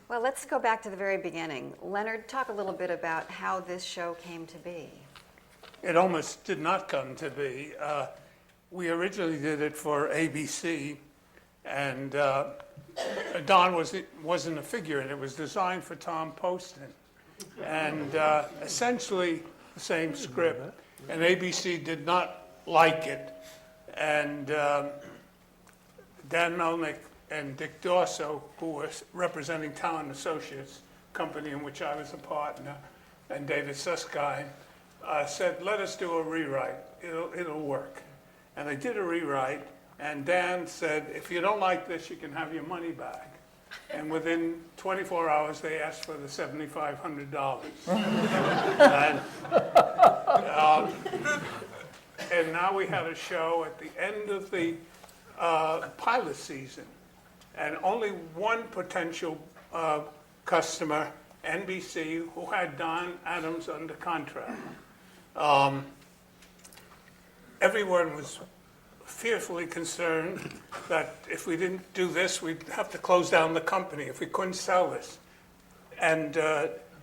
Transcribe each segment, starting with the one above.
Well, let's go back to the very beginning. Leonard, talk a little bit about how this show came to be. It almost did not come to be. We originally did it for ABC, and Don wasn't a figure, and it was designed for Tom Poston. And essentially the same script. And ABC did not like it. And Dan Melnick and Dick Dorso, who were representing Talent Associates, company in which I was a partner, and David Susskind, said, let us do a rewrite. It'll work. And they did a rewrite, and Dan said, if you don't like this, you can have your money back. And within 24 hours, they asked for the $7,500. And now we had a show at the end of the pilot season, and only one potential customer, NBC, who had Don Adams under contract. Everyone was fearfully concerned that if we didn't do this, we'd have to close down the company if we couldn't sell this. And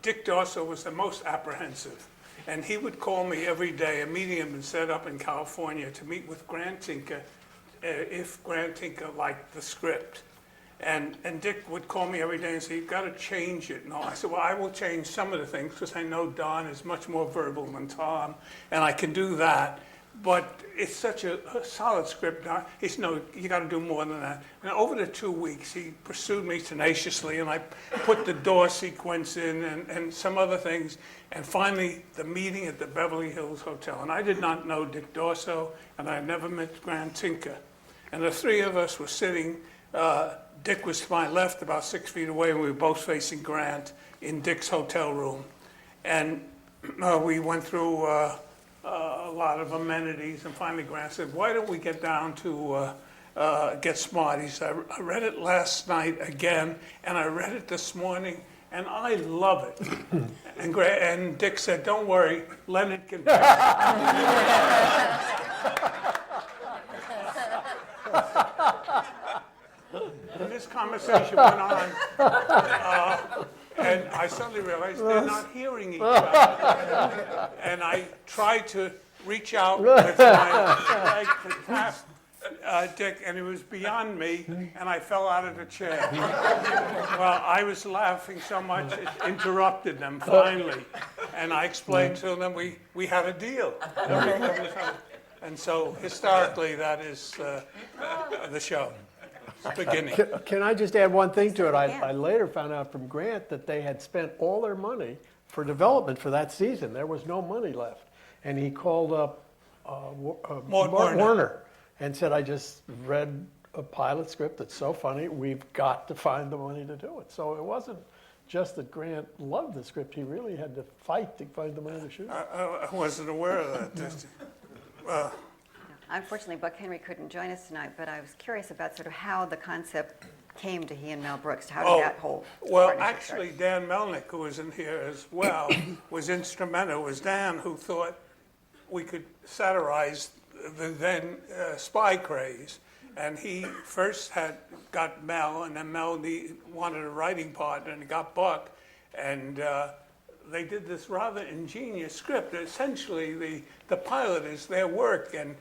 Dick Dorso was the most apprehensive. And he would call me every day. A meeting had been set up in California to meet with Grant Tinker if Grant Tinker liked the script. And Dick would call me every day and say, you've got to change it. No, I said, well, I will change some of the things because I know Don is much more verbal than Tom, and I can do that. But it's such a solid script now. He said, no, you got to do more than that. And over the 2 weeks, he pursued me tenaciously, and I put the door sequence in and some other things. And finally, the meeting at the Beverly Hills Hotel. And I did not know Dick Dorso, and I had never met Grant Tinker. And the three of us were sitting, Dick was to my left, about 6 feet away, and we were both facing Grant in Dick's hotel room. And we went through a lot of amenities, and finally Grant said, why don't we get down to Get Smart? He said, I read it last night again, and I read it this morning, and I love it. And Dick said, don't worry, Leonard can And this conversation went on, and I suddenly realized they're not hearing each other. And I tried to reach out with my leg to tap Dick, and it was beyond me, and I fell out of the chair. Well, I was laughing so much it interrupted them finally, and I explained to them we had a deal. And so historically, that is the show. Beginning. Can I just add one thing to it? Yeah. I later found out from Grant that they had spent all their money for development for that season. There was no money left. And he called up Mort Warner and said, I just read a pilot script that's so funny, we've got to find the money to do it. So it wasn't just that Grant loved the script, he really had to fight to find the money to shoot it. I wasn't aware of that. Unfortunately, Buck Henry couldn't join us tonight, but I was curious about sort of how the concept came to he and Mel Brooks. How did that whole Well, partnership actually, start? Dan Melnick, who was in here as well, was instrumental. It was Dan who thought we could satirize the then spy craze. And he first had got Mel, and then Mel wanted a writing partner, and he got Buck. And they did this rather ingenious script. Essentially, the pilot is their work, and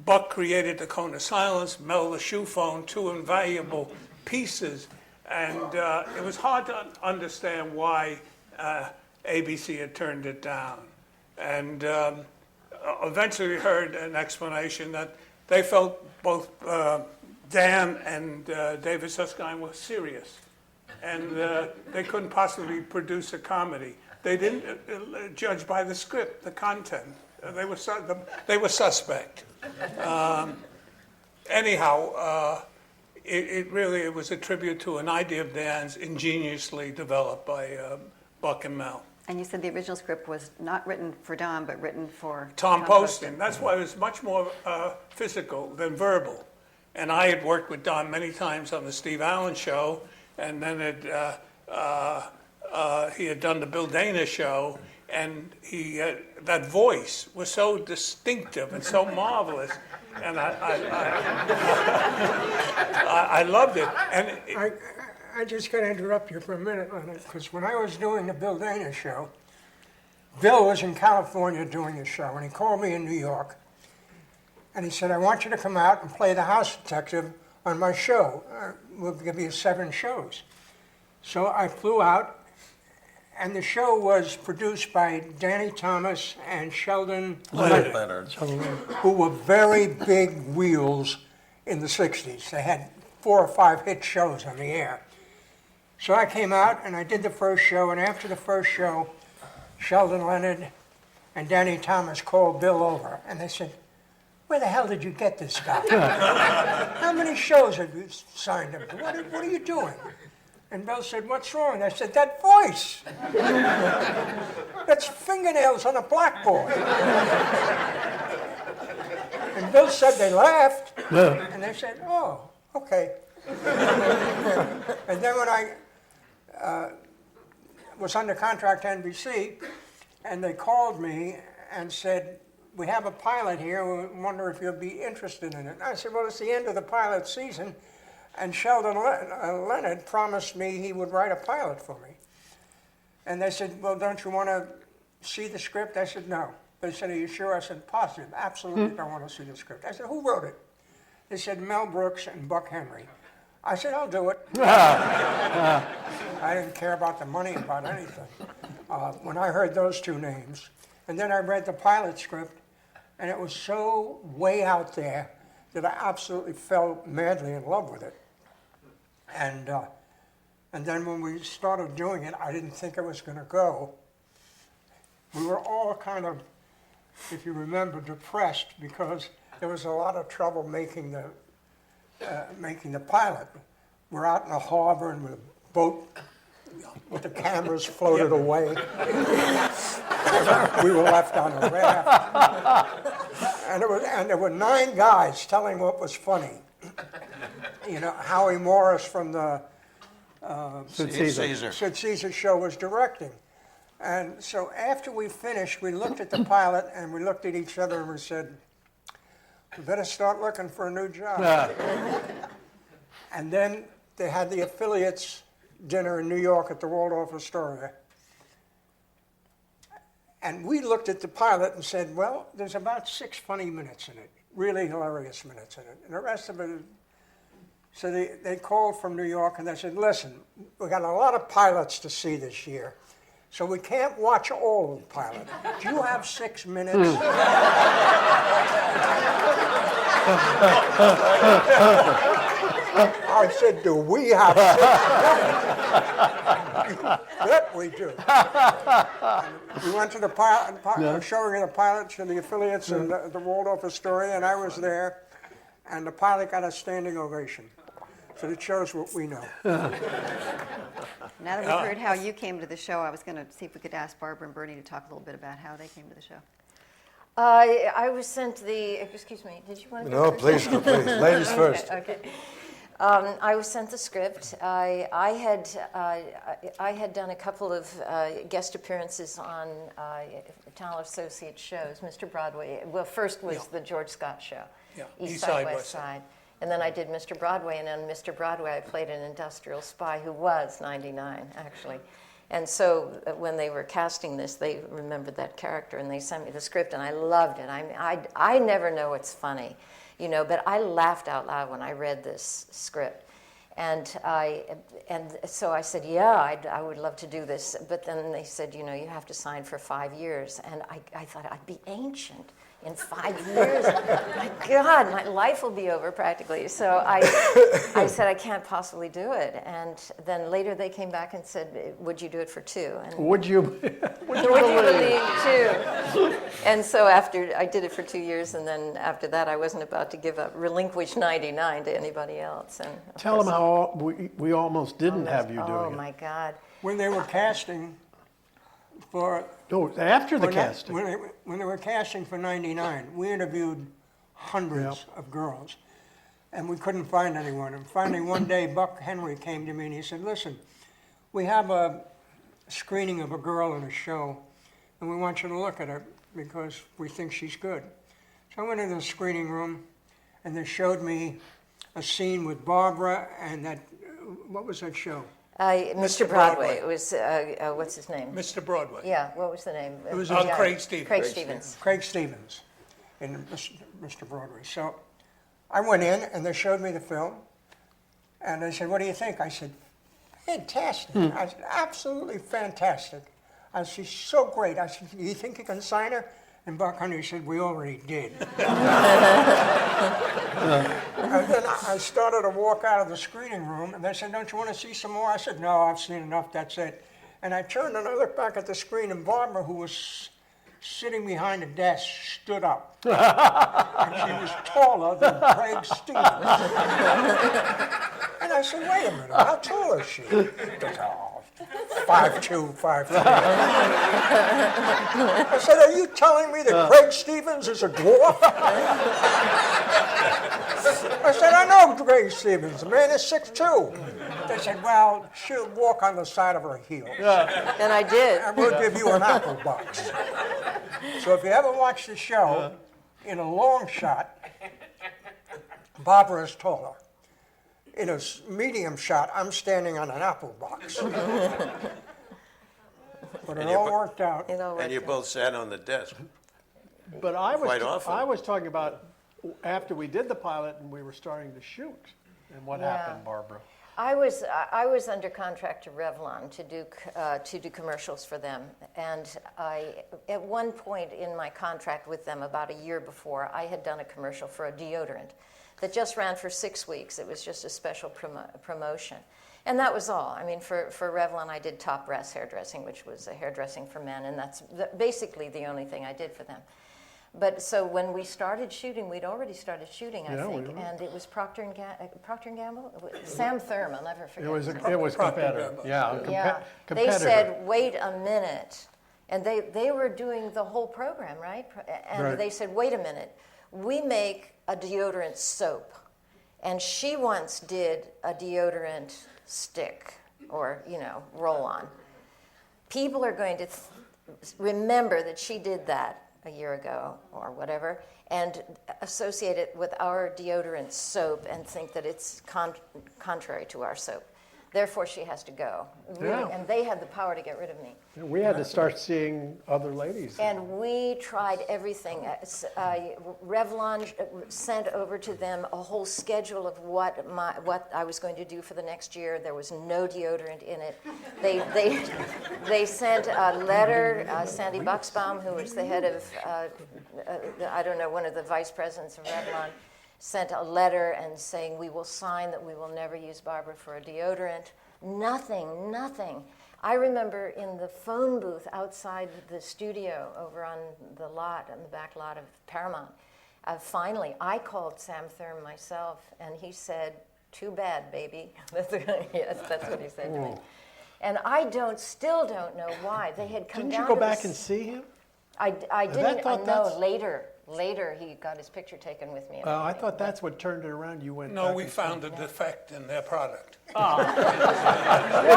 Buck created the Cone of Silence, Mel the shoe phone, two invaluable pieces. And it was hard to understand why ABC had turned it down. And eventually we heard an explanation that they felt both Dan and David Susskind were serious. And they couldn't possibly produce a comedy. They didn't judge by the script, the content. They were suspect. Anyhow, it was a tribute to an idea of Dan's ingeniously developed by Buck and Mel. And you said the original script was not written for Don, but written for Tom Poston. That's why it was much more physical than verbal. And I had worked with Don many times on the Steve Allen Show, and then he had done the Bill Dana Show, and that voice was so distinctive and so marvelous, and I loved it. And I just got to interrupt you for a minute, Leonard, because when I was doing the Bill Dana show, Bill was in California doing the show, and he called me in New York, and he said, I want you to come out and play the house detective on my show. We'll give you 7 shows. So I flew out, and the show was produced by Danny Thomas and Sheldon Leonard, who were very big wheels in the 60s. They had 4 or 5 hit shows on the air. So I came out and I did the first show, and after the first show, Sheldon Leonard and Danny Thomas called Bill over, and they said, where the hell did you get this guy? How many shows have you signed him to? What are you doing? And Bill said, what's wrong? I said, that voice. That's fingernails on a blackboard. And Bill said they laughed, and they said, oh, okay. And then when I was under contract to NBC, and they called me and said, we have a pilot here, we wonder if you'll be interested in it. And I said, well, it's the end of the pilot season, and Sheldon Leonard promised me he would write a pilot for me. And they said, well, don't you want to see the script? I said, no. They said, are you sure? I said, positive, absolutely don't want to see the script. I said, who wrote it? They said, Mel Brooks and Buck Henry. I said, I'll do it. I didn't care about the money, about anything. When I heard those 2 names, and then I read the pilot script, and it was so way out there that I absolutely fell madly in love with it. And then when we started doing it, I didn't think it was going to go. We were all kind of, if you remember, depressed because there was a lot of trouble making the pilot. We're out in the harbor and with a boat with the cameras floated away. We were left on a raft. And there were 9 guys telling what was funny. You know, Howie Morris from the Sid Caesar show was directing. And so after we finished, we looked at the pilot and we looked at each other and we said, we better start looking for a new job. And then they had the affiliates dinner in New York at the Waldorf Astoria. And we looked at the pilot and said, well, there's about 6 funny minutes in it, really hilarious minutes in it. And the rest of it, so they called from New York and they said, listen, we got a lot of pilots to see this year, so we can't watch all of the pilot. Do you have 6 minutes? I said, do we have 6 minutes? Yep, we do. And we went to the pilot, showing the pilot to the affiliates and the Waldorf Astoria, and I was there, and the pilot got a standing ovation. So it shows what we know. Now that we've heard how you came to the show, I was going to see if we could ask Barbara and Bernie to talk a little bit about how they came to the show. I was sent excuse me, did you want to go No, first? please, please. Ladies first. Okay. I was sent the script. I had done a couple of guest appearances on Talent Associates shows, Mr. Broadway. Well, first was the George Scott show, Yeah, East Side, West Side. And then I did Mr. Broadway, and on Mr. Broadway I played an industrial spy who was 99, actually. And so when they were casting this, they remembered that character, and they sent me the script, and I loved it. I never know it's funny, you know, but I laughed out loud when I read this script. And so I said, yeah, I would love to do this. But then they said, you know, you have to sign for 5 years. And I thought I'd be ancient in 5 years. My God, my life will be over practically. So I said, I can't possibly do it. And then later they came back and said, would you do it for 2? And Would you believe 2? And so after I did it for 2 years, and then after that I wasn't about to give up, relinquish 99 to anybody else. And Tell them how we almost didn't have you doing oh it. my God. When they were casting for No, after the When casting. when they were casting for 99, we interviewed hundreds of girls, and we couldn't find anyone. And finally, one day, Buck Henry came to me and he said, listen, we have a screening of a girl in a show, and we want you to look at her because we think she's good. So I went into the screening room, and they showed me a scene with Barbara and that What was that show? Mr. Broadway. It was, what's his name? Mr. Broadway. Yeah, what was the name? It was The guy. Craig Stevens. Craig Stevens. Craig Stevens in Mr. Broadway. So I went in and they showed me the film, and they said, "What do you think?" I said, "Fantastic." I said, "Absolutely fantastic." I said, "She's so great." I said, "Do you think you can sign her?" And Buck Henry said, "We already did." And then I started to walk out of the screening room, and they said, "Don't you want to see some more?" I said, "No, I've seen enough, that's it." And I turned and I looked back at the screen, and Barbara, who was sitting behind a desk, stood up. And she was taller than Craig Stevens. And I said, "Wait a minute, how tall is she?" She goes, "Oh, 5'2", 5'3". I said, "Are you telling me that Craig Stevens is a dwarf?" I said, "I know Craig Stevens. The man is 6'2". They said, "Well, she'll walk on the side of her heels. And I did. And we'll give you an apple box." So if you ever watch the show, in a long shot, Barbara is taller. In a medium shot, I'm standing on an apple box. But it And you all put- worked out. You know, And you both sat on the desk. But Quite often. I was talking about after we did the pilot and we were starting to shoot, and what Yeah. happened, Barbara? I was under contract to Revlon to do commercials for them, and at one point in my contract with them, about a year before, I had done a commercial for a deodorant that just ran for 6 weeks. It was just a special promotion, and that was all. I mean, for Revlon, I did Top Brass hairdressing, which was a hairdressing for men, and that's basically the only thing I did for them. But so when we started shooting, we'd already started shooting, I Yeah, we think, were. and it was Procter and Gamble, Sam Thurm. I'll never forget. It was his name. competitive. Yeah, Yeah, they competitor. said, "Wait a minute," and they were doing the whole program, right? And Right. they said, "Wait a minute, we make a deodorant soap," and she once did a deodorant stick or roll-on. People are going to remember that she did that a year ago or whatever, and associate it with our deodorant soap and think that it's contrary to our soap. Therefore, she has to go. Really, Yeah. and they had the power to get rid of me. We had to start seeing other ladies. And we tried everything. Revlon sent over to them a whole schedule of what I was going to do for the next year. There was no deodorant in it. They sent a letter. Sandy Buxbaum, who was the head of, I don't know, one of the vice presidents of Revlon, sent a letter and saying, "We will sign that we will never use Barbara for a deodorant." Nothing. I remember in the phone booth outside the studio over on the back lot of Paramount, finally I called Sam Thurm myself, and he said, "Too bad, baby." Yes, that's what he said to me. And I still don't know why. They had come Didn't down you go to back the and see him? I didn't thought know that's- later he got his picture taken with me. and I everything. thought that's what turned it around. You went No, back we and found a defect in their product. It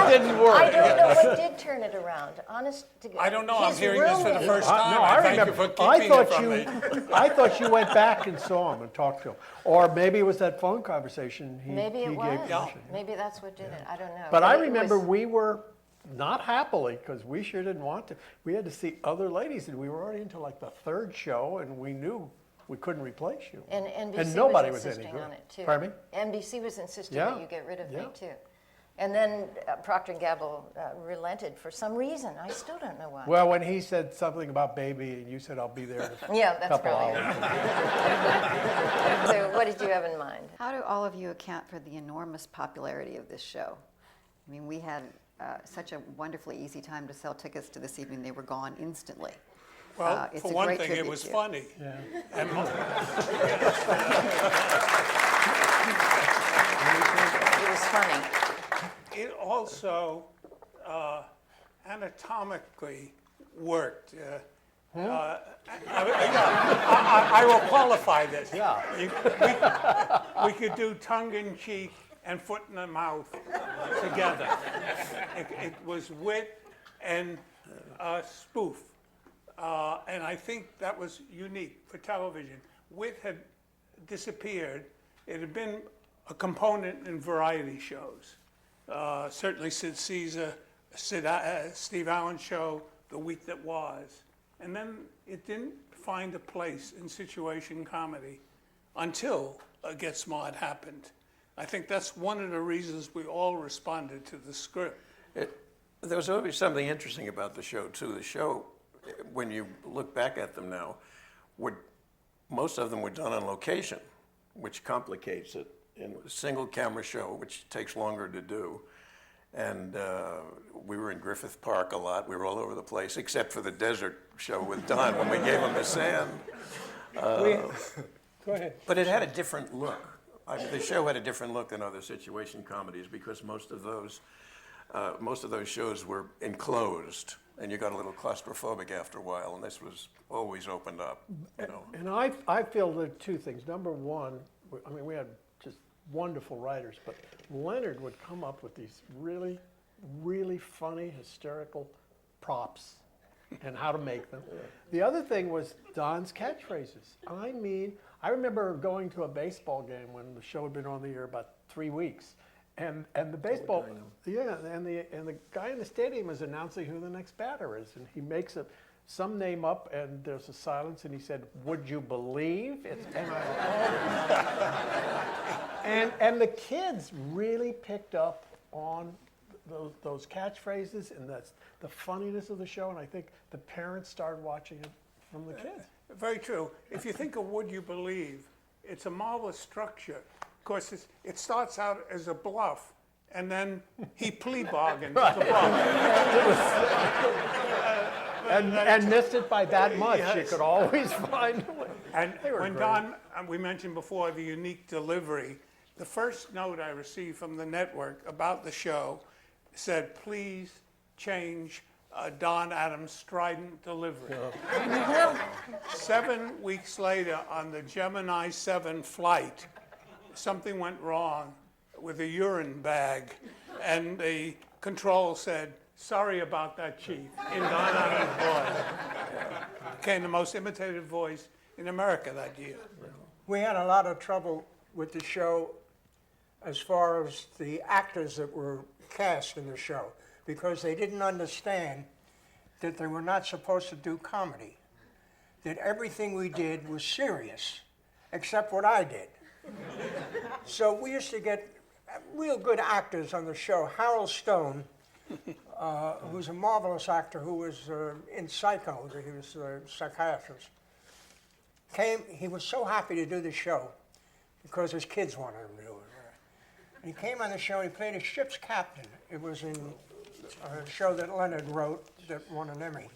didn't work. I don't know what did turn it around. Honest to God. I don't know, I'm His hearing this for the roommate- first time. No, I I thank you remember. for I keeping it thought from you. me. I thought you went back and saw him and talked to him, or maybe it was that phone conversation. Maybe it he was. gave permission. Maybe that's what did it. I don't know. But I it remember was- we were not happily, because we sure didn't want to. We had to see other ladies, and we were already into like the third show, and we knew we couldn't replace you. And NBC nobody was was any insisting good. on it too. Pardon me? NBC was insisting Yeah. that you get rid of me Yeah. too. And then Procter & Gamble relented for some reason. I still don't know why. Well, when he said something about baby, and you said, "I'll be there in a Yeah, that's couple probably hours." it. So what did you have in mind? How do all of you account for the enormous popularity of this show? I mean, we had such a wonderfully easy time to sell tickets to this evening. They were gone instantly. Well, It's for a one great thing, it tribute was to you. funny. And It was funny. it also anatomically worked. I will qualify this. Yeah. We could do tongue in cheek and foot in the mouth together. It was wit and spoof. And I think that was unique for television. Wit had disappeared. It had been a component in variety shows. certainly Sid Caesar, Steve Allen show, The Week That Was. And then it didn't find a place in situation comedy until Get Smart happened. I think that's one of the reasons we all responded to the script. There was always something interesting about the show, too. The show, when you look back at them now, most of them were done on location, which complicates it. In a single camera show, which takes longer to do. And we were in Griffith Park a lot. We were all over the place, except for the desert show with Don when we gave him the sand. Go ahead. But it had a different look. The show had a different look than other situation comedies because most of those shows were enclosed, and you got a little claustrophobic after a while. And this was always opened up, you know. And I feel there are two things. Number one, I mean, we had just wonderful writers, but Leonard would come up with these really, really funny, hysterical props and how to make them. The other thing was Don's catchphrases. I mean, I remember going to a baseball game when the show had been on the air about 3 weeks, and the baseball, and the guy in the stadium is announcing who the next batter is, and he makes some name up, and there's a silence, and he said, "Would you believe it's?" And the kids really picked up on those catchphrases and the funniness of the show, and I think the parents started watching it from the kids. Very true. If you think of Would You Believe, it's a marvelous structure. Of course, it starts out as a bluff, and then he plea bargains the bluff. And missed it by that much. Yes. You could always find a way. And They were when great. Don, we mentioned before the unique delivery, the first note I received from the network about the show said, "Please change Don Adams' strident delivery." 7 weeks later, on the Gemini 7 flight, something went wrong with a urine bag, and the control said, "Sorry about that, Chief," in Don Adams' voice. Became the most imitated voice in America that year. We had a lot of trouble with the show as far as the actors that were cast in the show because they didn't understand that they were not supposed to do comedy, that everything we did was serious, except what I did. So we used to get real good actors on the show. Harold Stone, who's a marvelous actor who was in Psycho, he was a psychiatrist, he was so happy to do the show because his kids wanted him to do it. He came on the show, he played a ship's captain. It was in a show that Leonard wrote that won an Emmy.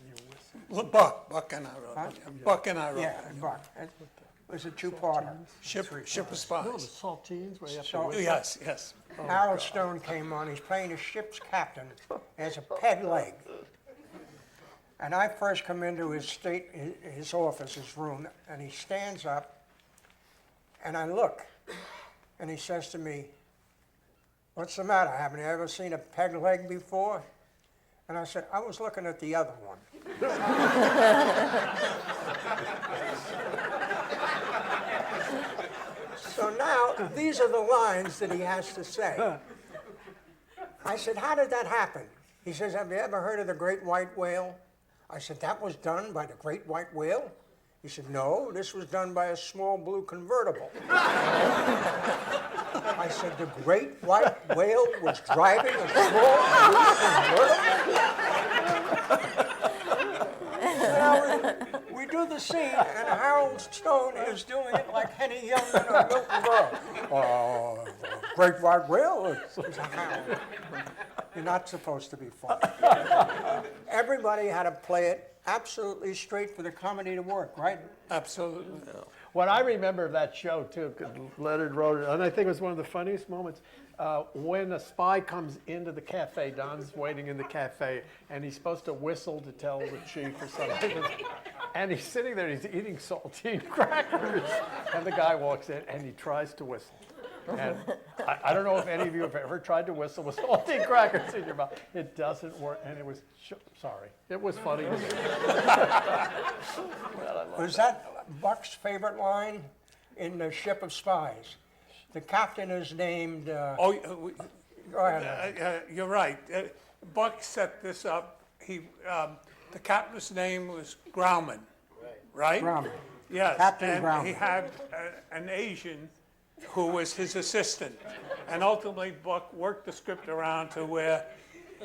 Buck and I wrote. Huh? Buck and I wrote. Yeah, Buck. It was a two-parter. Ship of No, the Spies. saltines where you have to So Yes, yes. Harold Stone came on, he's playing a ship's captain as a peg leg. And I first come into his office, his room, and he stands up, and I look, and he says to me, "What's the matter? Haven't you ever seen a peg leg before?" And I said, "I was looking at the other one." So now, these are the lines that he has to say. I said, "How did that happen?" He says, "Have you ever heard of the great white whale?" I said, "That was done by the great white whale?" He said, "No, this was done by a small blue convertible." I said, "The great white whale was driving a small blue convertible?" Now, we do the scene, and Harold Stone is doing it like Henny Youngman or Milton Berle. Great white whale? Harold, you're not supposed to be funny. Everybody had to play it absolutely straight for the comedy to work, right? Absolutely. What I remember of that show too, 'cause Leonard wrote it, and I think it was one of the funniest moments when a spy comes into the cafe. Don's waiting in the cafe, and he's supposed to whistle to tell the chief or something. And he's sitting there, he's eating saltine crackers, and the guy walks in and he tries to whistle. And I don't know if any of you have ever tried to whistle with saltine crackers in your mouth. It doesn't work, and it was sorry. It was funny. Was that Buck's favorite line in The Ship of Spies? The captain is named Go ahead. You're right. Buck set this up. The captain's name was Grauman, right? Grauman. Yes, Captain and Grauman. he had an Asian who was his assistant. And ultimately, Buck worked the script around to where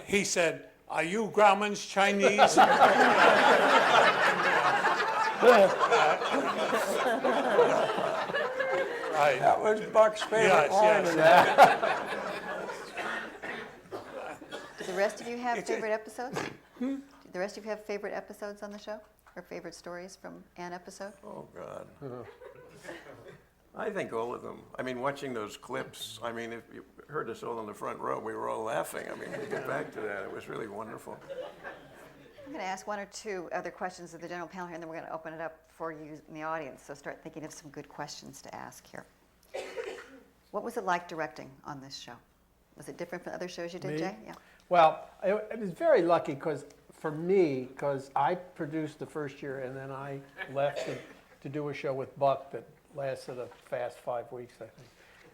he said, "Are you Grauman's Chinese?" Right. That was Buck's favorite Yes, line. yes. in that. Do the rest of you have It's a- favorite episodes? Do the rest of you have favorite episodes on the show? Or favorite stories from an episode? Oh, God. I think all of them. I mean, watching those clips, I mean, if you heard us all in the front row, we were all laughing. I mean, to get back to that, it was really wonderful. I'm going to ask one or two other questions of the general panel here, and then we're going to open it up for you in the audience. So start thinking of some good questions to ask here. What was it like directing on this show? Was it different from other shows you did, Me? Jay? Yeah. Well, it was very lucky because for me, because I produced the first year and then I left to do a show with Buck that lasted a fast 5 weeks, I think.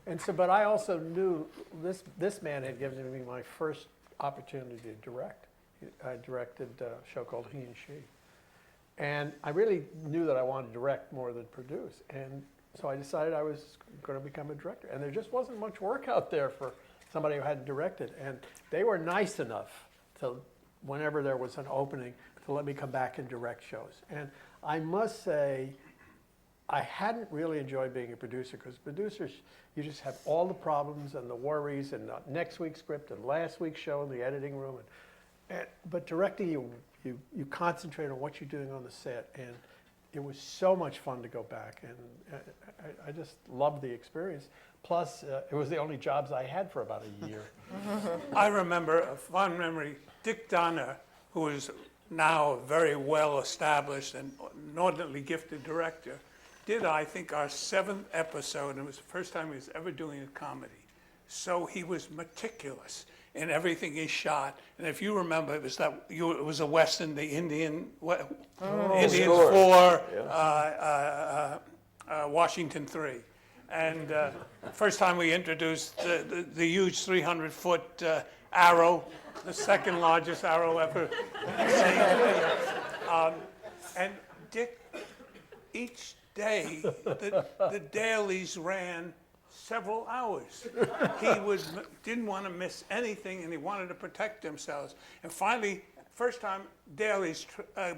And so, but I also knew this man had given me my first opportunity to direct. I directed a show called He and She. And I really knew that I wanted to direct more than produce. And so I decided I was going to become a director. And there just wasn't much work out there for somebody who hadn't directed. And they were nice enough to, whenever there was an opening, to let me come back and direct shows. And I must say, I hadn't really enjoyed being a producer because producers, you just have all the problems and the worries and next week's script and last week's show in the editing room. But directing, you concentrate on what you're doing on the set, and it was so much fun to go back, and I just loved the experience. Plus, it was the only jobs I had for about a year. I remember a fond memory. Dick Donner, who is now a very well-established and inordinately gifted director, did, I think, our 7th episode, and it was the first time he was ever doing a comedy. So he was meticulous in everything he shot. And if you remember, it was a Western, the Indians for Washington 3. And first time we introduced the huge 300-foot arrow, the second largest arrow ever seen. And Dick, each day, the dailies ran several hours. He didn't want to miss anything, and he wanted to protect themselves. And finally, first time, dailies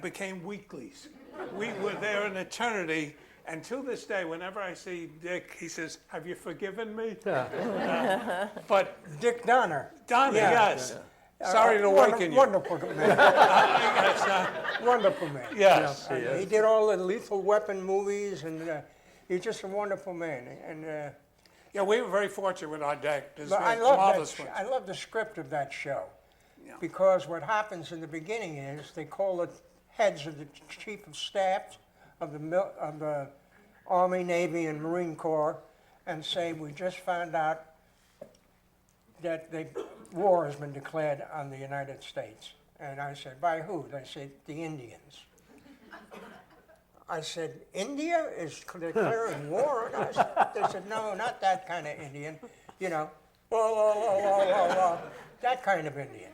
became weeklies. We were there an eternity, and to this day, whenever I see Dick, he says, "Have you forgiven me?" But Dick Donner. Donner, Yeah. yes. Sorry to awaken you. Wonderful man. Yes, Wonderful man. yes. He did all the Lethal Weapon movies, and he's just a wonderful man. And Yeah, we were very fortunate with our deck. There's but I been love marvelous that. ones. I love the script of that show, Yeah. because what happens in the beginning is they call the heads of the chief of staff of the Army, Navy, and Marine Corps, and say, "We just found out that the war has been declared on the United States." And I said, "By who?" They said, "The Indians." I said, "India is declaring war?" And they said, "No, not that kind of Indian. You know, that kind of Indian."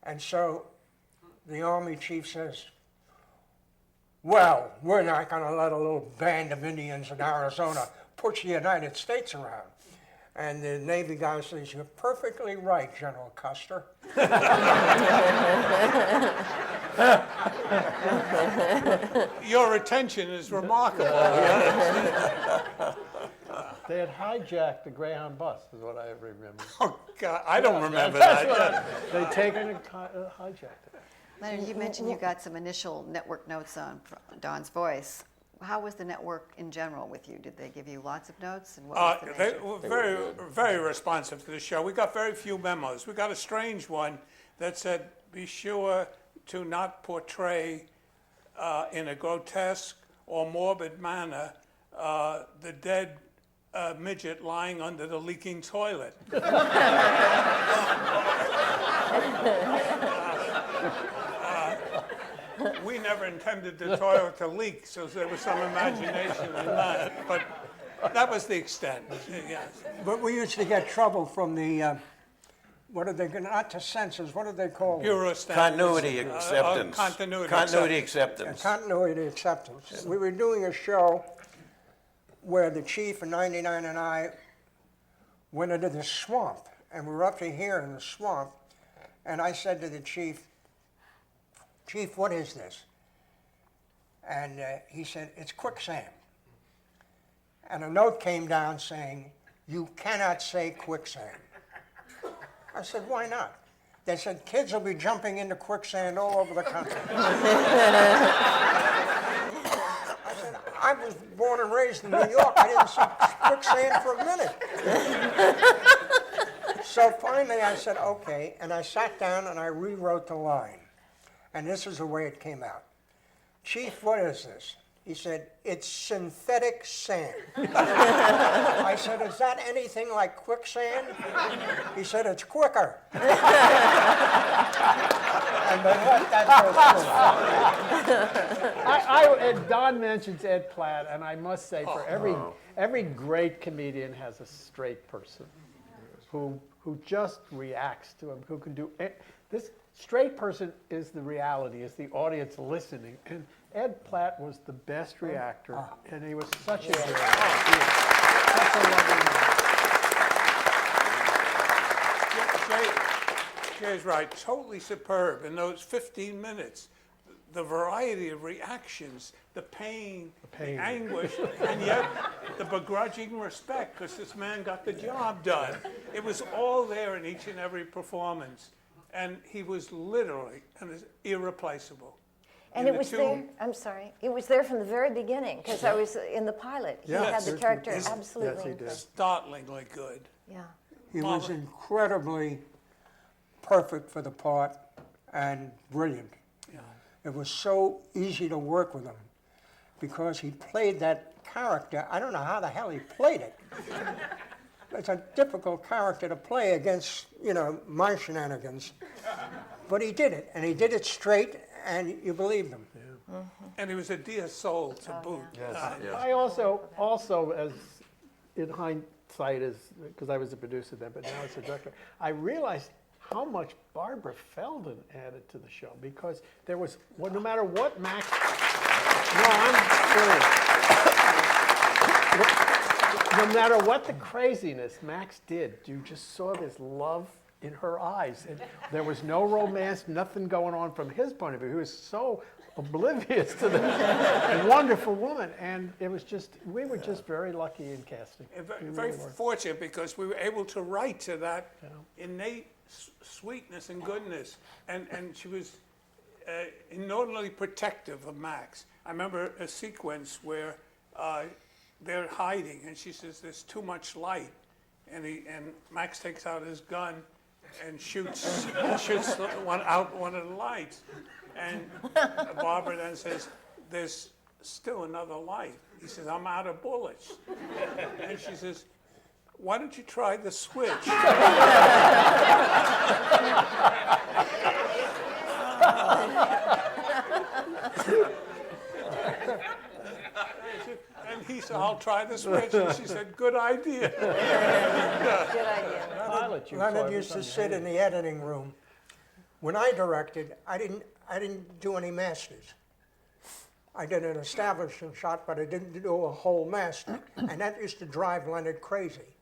And so the Army chief says, "Well, we're not going to let a little band of Indians in Arizona push the United States around." And the Navy guy says, "You're perfectly right, General Custer." Your attention is remarkable. They had hijacked the Greyhound bus, is what I remember. Oh, God, I don't remember that. They'd taken and hijacked it. Leonard, you mentioned you got some initial network notes on Don's Voice. How was the network in general with you? Did they give you lots of notes? And what was the They nature? were very, very responsive to the show. We got very few memos. We got a strange one that said, "Be sure to not portray in a grotesque or morbid manner the dead midget lying under the leaking toilet." We never intended the toilet to leak, so there was some imagination in that. But That was the extent, yes. But we used to get trouble from the, what are they, not the censors, what are they called? Bureau standards. Continuity acceptance. Continuity acceptance. Continuity acceptance. We were doing a show where the chief in 99 and I went into the swamp, and we were up to here in the swamp, and I said to the chief, "Chief, what is this?" And he said, "It's quicksand." And a note came down saying, "You cannot say quicksand." I said, "Why not?" They said, "Kids will be jumping into quicksand all over the country." I said, "I was born and raised in New York. I didn't see quicksand for a minute." So finally I said, "Okay," and I sat down and I rewrote the line. And this is the way it came out. "Chief, what is this?" He said, "It's synthetic sand." I said, "Is that anything like quicksand?" He said, "It's quicker." And they let that go through. And Don mentions Ed Platt, and I must say, for every great comedian has a straight person who just reacts to him, who can do it. This straight person is the reality, is the audience listening. And Ed Platt was the best reactor, and he was such a good actor. Such a lovely man. Jay's right, totally superb in those 15 minutes. The variety of reactions, the pain, the anguish, and yet the begrudging respect, because this man got the job done. It was all there in each and every performance. And he was literally irreplaceable. And it was there, I'm sorry, it was there from the very beginning, because I was in the pilot. He had the character absolutely he did. Startlingly good. Yeah. He was incredibly perfect for the part and brilliant. Yeah. It was so easy to work with him because he played that character. I don't know how the hell he played it. It's a difficult character to play against, my shenanigans. But he did it, and he did it straight, and you believed him. Yeah. And he was a dear soul to boot. Yes. I also, as in hindsight, because I was a producer then, but now as a director, I realized how much Barbara Feldon added to the show, because there was, no matter what Max, I'm serious. No matter what the craziness Max did, you just saw this love in her eyes. And there was no romance, nothing going on from his point of view. He was so oblivious to the wonderful woman. And it was just, we were just very lucky in casting. Very fortunate, because we were able to write to that innate sweetness and goodness. And she was inordinately protective of Max. I remember a sequence where they're hiding, and she says, "There's too much light," and Max takes out his gun and shoots one of the lights, and Barbara then says, "There's still another light." He says, "I'm out of bullets," and she says, "Why don't you try the switch?" And he said, "I'll try the switch." And she said, "Good idea." Good idea. Pilot you saw Leonard was used to on sit in the editing room. When I directed, I didn't do any masters. I did an establishing shot, but I didn't do a whole master. And that used to drive Leonard crazy.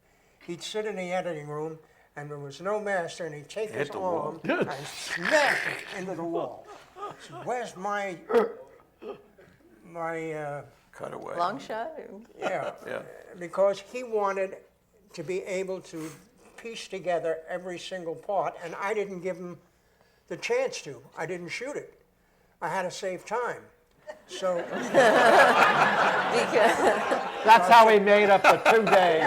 He'd sit in the editing room, and there was no master, and he'd take his arm and smash it into the wall. So where's my Cutaway. Long shot? yeah, Yeah. because he wanted to be able to piece together every single part, and I didn't give him the chance to. I didn't shoot it. I had to save time. So That's how he made up the 2 days.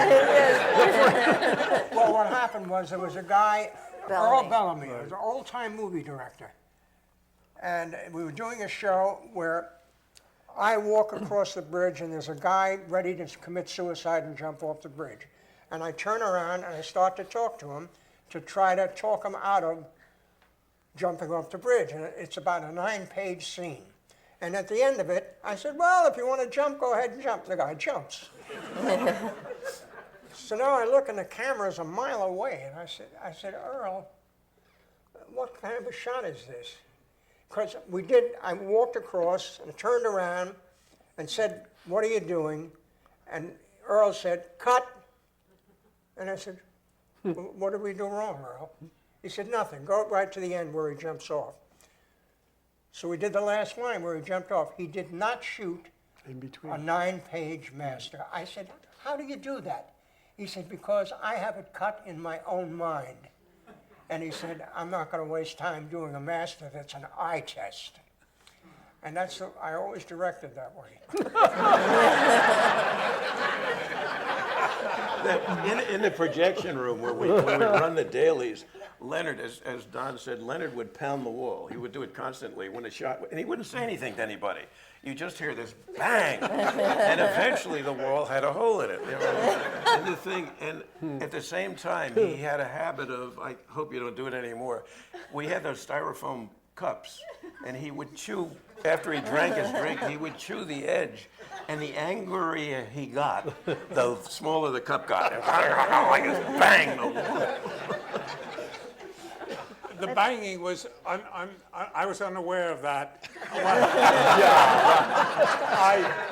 well, what happened was there was a guy, Bellamy. Earl Bellamy, he was an old-time movie director. And we were doing a show where I walk across the bridge and there's a guy ready to commit suicide and jump off the bridge. And I turn around and I start to talk to him to try to talk him out of jumping off the bridge. And it's about a 9-page scene. And at the end of it, I said, well, if you want to jump, go ahead and jump. The guy jumps. So now I look and the camera's a mile away, and I said, Earl, what kind of a shot is this? Because I walked across and turned around and said, what are you doing? And Earl said, cut. And I said, what did we do wrong, Earl? He said, nothing. Go right to the end where he jumps off. So we did the last line where he jumped off. He did not shoot In between. a 9-page master. I said, how do you do that? He said, because I have it cut in my own mind. And he said, I'm not going to waste time doing a master that's an eye test. And I always directed that way. In the projection room where we run the dailies, Leonard, as Don said, Leonard would pound the wall. He would do it constantly when a shot, and he wouldn't say anything to anybody. You just hear this bang, and eventually the wall had a hole in it. You know? And the thing, and at the same time, he had a habit of, I hope you don't do it anymore, we had those styrofoam cups, and he would chew, after he drank his drink, he would chew the edge. And the angrier he got, the smaller the cup got. Like this bang the wall. The banging was, I was unaware of that.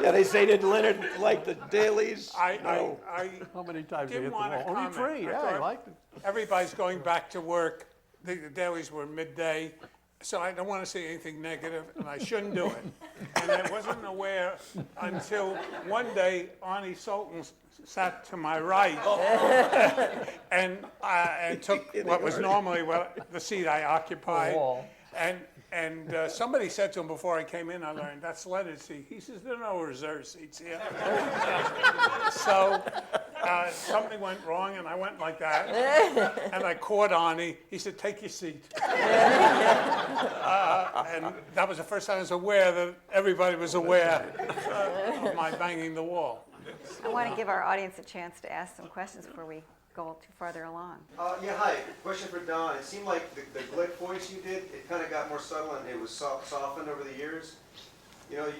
Yeah, they say, did Leonard like the dailies? No. How many times did you hit Didn't the want to wall? Only comment. 3, I yeah, I thought liked it. Everybody's going back to work. The dailies were midday, so I don't want to say anything negative, and I shouldn't do it. And I wasn't aware until one day Arnie Sultan sat to my right and took what was normally the seat I occupied. wall. And somebody said to him before I came in, I learned, that's Leonard's seat. He says, there are no reserve seats here. So something went wrong, and I went like that. And I caught Arnie. He said, take your seat. And that was the first time I was aware that everybody was aware of my banging the wall. I want to give our audience a chance to ask some questions before we go too farther along. Yeah, hi. Question for Don. It seemed like the Glick voice you did, it kind of got more subtle and it was softened over the years. You know,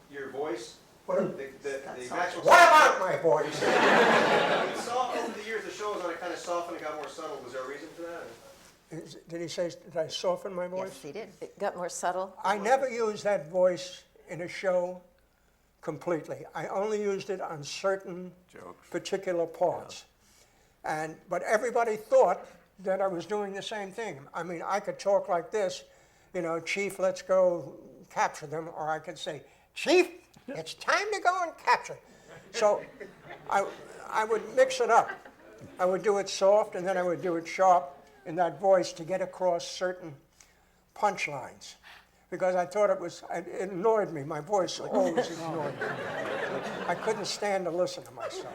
your voice. The actual. What about my voice? Over the years, the show was on it kind of softened and got more subtle. Was there a reason for that? Did he say, did I soften my voice? Yes, he did. It got more subtle. I never used that voice in a show completely. I only used it on certain particular parts. But everybody thought that I was doing the same thing. I mean, I could talk like this, you know, Chief, let's go capture them, or I could say, Chief, it's time to go and capture. So I would mix it up. I would do it soft, and then I would do it sharp in that voice to get across certain punchlines. Because I thought it annoyed me. My voice always annoyed me. I couldn't stand to listen to myself.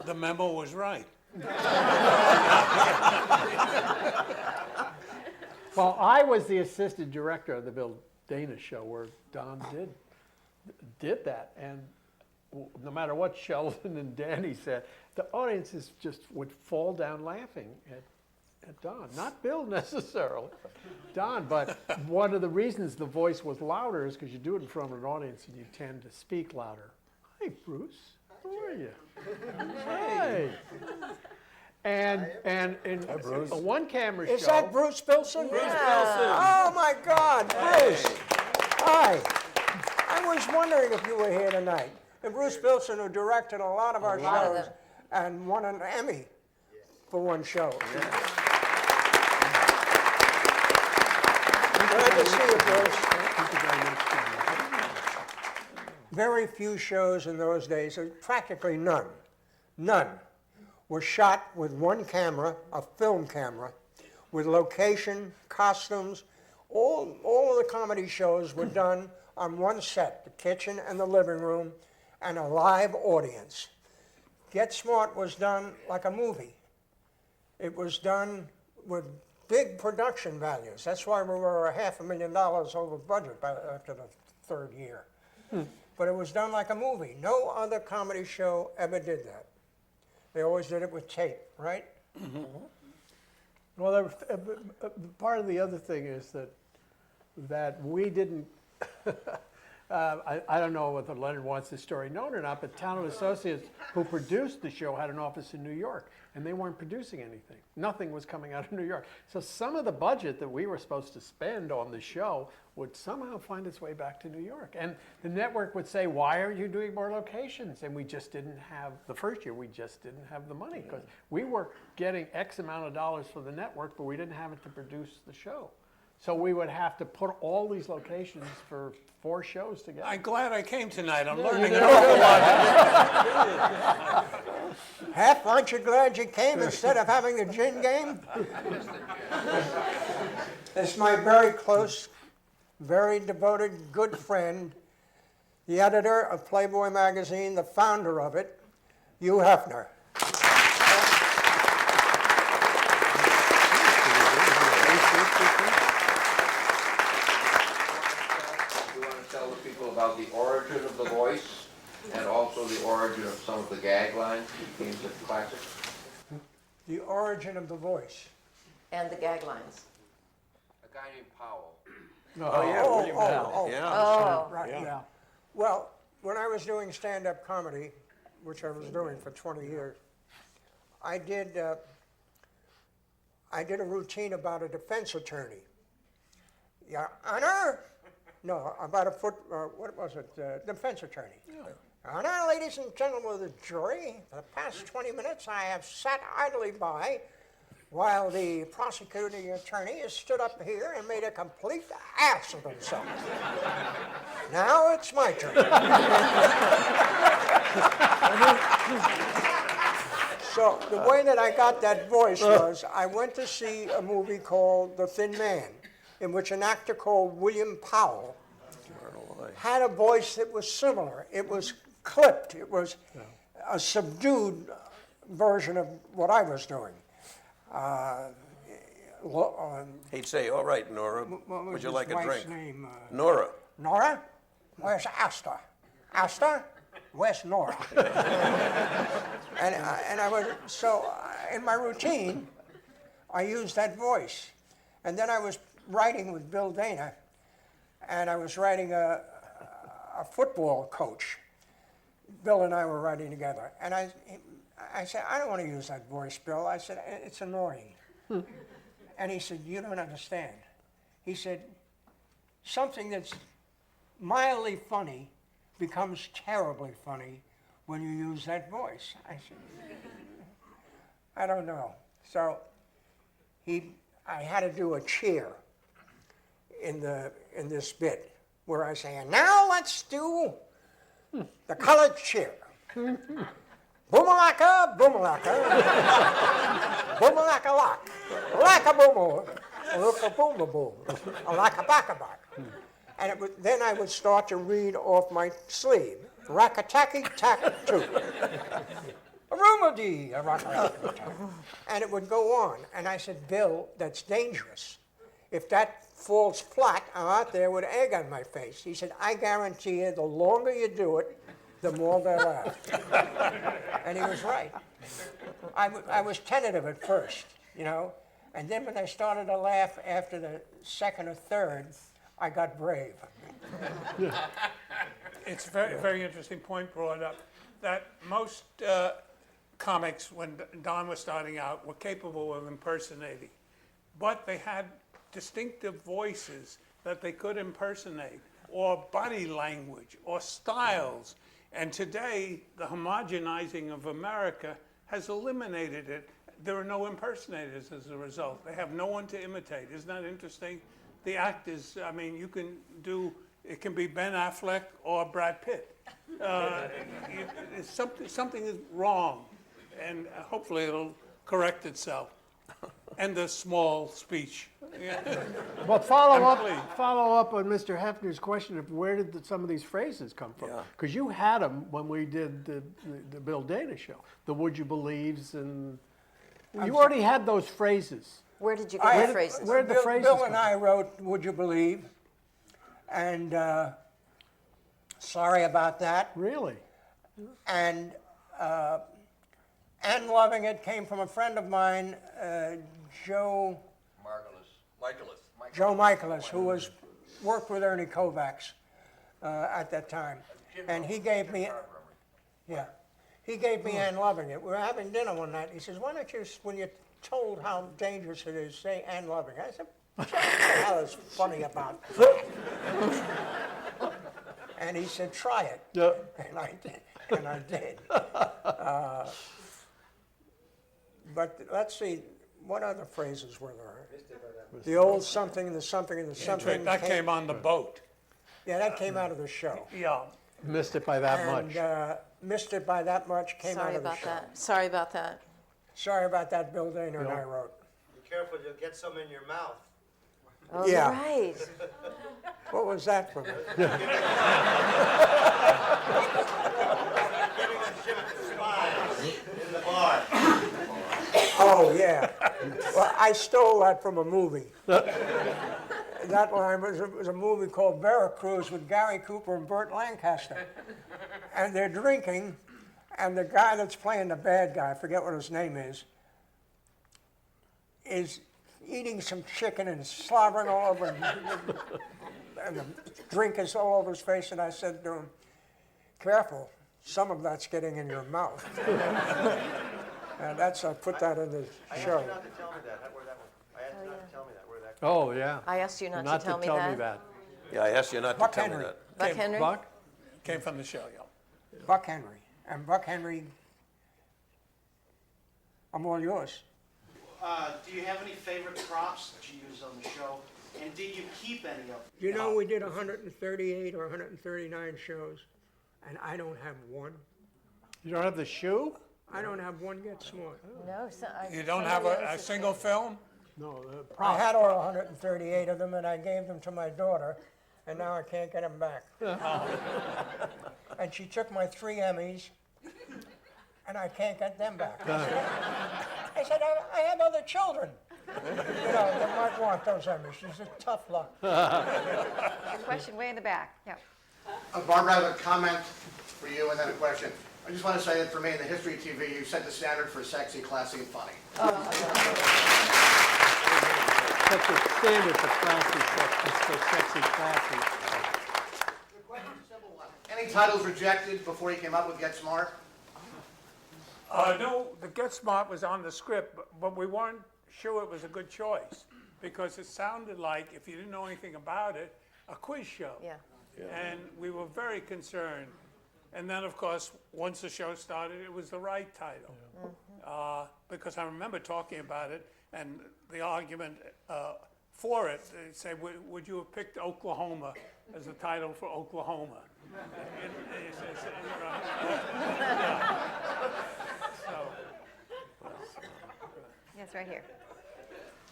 The memo was right. Well, I was the assistant director of the Bill Dana show where Don did that, and no matter what Sheldon and Danny said, the audiences just would fall down laughing at Don. Not Bill necessarily, Don. But one of the reasons the voice was louder is because you do it in front of an audience and you tend to speak louder. Hi, Bruce. How are you? Hey. And in a one-camera show. Is that Bruce Bilson? Bruce Bilson. Oh my God, Bruce. Hi. I was wondering if you were here tonight. And Bruce Bilson, who directed a lot of our lot of shows them. and won an Emmy for one show. Glad to see you, Bruce. Very few shows in those days, or practically none, were shot with one camera, a film camera, with location, costumes. All of the comedy shows were done on one set, the kitchen and the living room, and a live audience. Get Smart was done like a movie. It was done with big production values. That's why we were $500,000 over budget after the third year. But it was done like a movie. No other comedy show ever did that. They always did it with tape, right? Mm-hmm. Well, part of the other thing is that we didn't I don't know whether Leonard wants this story known or not, but Town and Associates, who produced the show, had an office in New York, and they weren't producing anything. Nothing was coming out of New York. So some of the budget that we were supposed to spend on the show would somehow find its way back to New York. And the network would say, why aren't you doing more locations? And we just didn't have, the first year, we just didn't have the money, because we were getting X amount of dollars for the network, but we didn't have it to produce the show. So we would have to put all these locations for 4 shows together. I'm glad I came tonight. I'm learning an awful lot. Hef, aren't you glad you came instead of having the gin game? This is my very close, very devoted, good friend, the editor of Playboy magazine, the founder of it, Hugh Hefner. You want to tell the people about the origin of the voice and also the origin of some of the gag lines that became such classics? The origin of the voice. And the gag lines. A guy named Powell. Oh, yeah, William Powell. oh, Yeah. Oh, Right, Yeah. yeah. Well, when I was doing stand-up comedy, which I was doing for 20 years, I did a routine about a defense attorney. Your Honor? No, about what was it? Defense attorney. Your Honor, ladies and gentlemen of the jury, for the past 20 minutes I have sat idly by while the prosecuting attorney has stood up here and made a complete ass of himself. Now it's my turn. So the way that I got that voice was I went to see a movie called The Thin Man, in which an actor called William Powell had a voice that was similar. It was clipped. It was a subdued version of what I was doing. He'd say, all right, Nora, What was would you his like a wife's drink? name? Nora. Nora? Where's Asta? Asta? Where's Nora? and I was, so in my routine, I used that voice. And then I was writing with Bill Dana, and I was writing a football coach. Bill and I were writing together. And I said, I don't want to use that voice, Bill. I said, it's annoying. And he said, you don't understand. He said, something that's mildly funny becomes terribly funny when you use that voice. I said, I don't know. So I had to do a cheer in this bit where I say, and now let's do the colored cheer. Boomalaka, boomalaka, boomalaka lock, laka boomal, looka booma boom, laka baka bak. And then I would start to read off my sleeve, rakataki tak two, arumadi, and it would go on. And I said, Bill, that's dangerous. If that falls flat, I'm out there with egg on my face. He said, I guarantee you, the longer you do it, the more they laugh. And he was right. I was tentative at first, you know, and then when they started to laugh after the second or third, I got brave. It's a very, very interesting point brought up, that most comics, when Don was starting out, were capable of impersonating. But they had distinctive voices that they could impersonate, or body language, or styles. And today, the homogenizing of America has eliminated it. There are no impersonators as a result. They have no one to imitate. Isn't that interesting? The actors, I mean, you can do, it can be Ben Affleck or Brad Pitt. Something is wrong, and hopefully it'll correct itself. And the small speech. Yeah. Well, follow Complete. up on Mr. Hefner's question of where did some of these phrases come from? Yeah. Because you had them when we did the Bill Dana show, the Would You Believes, and you already had those phrases. where did you get the phrases? Where did the phrases Bill come and I wrote Would You Believe? And sorry about that. Really? And And Loving It came from a friend of mine, Joe Margulis. Michaelis. Michaelis, who was worked with Ernie Kovacs at that time. And he gave me, yeah, he gave me Ann Loving It. We were having dinner one night. He says, why don't you, when you're told how dangerous it is, say Ann Loving It. I said, what the hell is funny about that? And he said, try it. Yeah. And I did. And I did. But let's see, what other phrases were there? The old something, the something, and the something. That came on the boat. Yeah, that came out of the show. Yeah. Missed it by that much. And missed it by that much, came Sorry out of the about show. that. Sorry about that. Sorry about that, Bill Daner and I wrote. Be careful, you'll get some in your mouth. Oh, Yeah. right. What was that from? In the bar. Oh, yeah. Well, I stole that from a movie. That line was a movie called Veracruz with Gary Cooper and Burt Lancaster. And they're drinking, and the guy that's playing the bad guy, I forget what his name is eating some chicken and slobbering all over, and the drink is all over his face, and I said to him, careful, some of that's getting in your mouth. And I put that in the I asked show. you not to tell me that. Where that one? I asked you not to tell me that. Where that? Oh, yeah. I asked you not to tell me that. Yeah, I asked you not to Buck tell Henry. me that. Buck Henry? Buck? Came from the show, yeah. Buck Henry. And Buck Henry, I'm all yours. Do you have any favorite props that you use on the show? And did you keep any of them? You know, we did 138 or 139 shows, and I don't have one. You don't have the shoe? I don't have one Get Smart. No. You don't have a single film? No, the I prop. had all 138 of them, and I gave them to my daughter, and now I can't get them back. And she took my 3 Emmys, and I can't get them back. I said, I have other children. You know, they might want those Emmys. She said, tough luck. Your question way in the back. Yeah. Barbara, I have a comment for you and then a question. I just want to say that for me, in the history of TV, you set the standard for sexy, classy, and funny. Set the standard for classy, for sexy, classy. The question's a simple one. Any titles rejected before you came up with Get Smart? No, the Get Smart was on the script, but we weren't sure it was a good choice because it sounded like, if you didn't know anything about it, a quiz show. Yeah. And we were very concerned. And then, of course, once the show started, it was the right title. Because I remember talking about it, and the argument for it, they say, would you have picked Oklahoma as the title for Oklahoma? And he says, Yes, right here.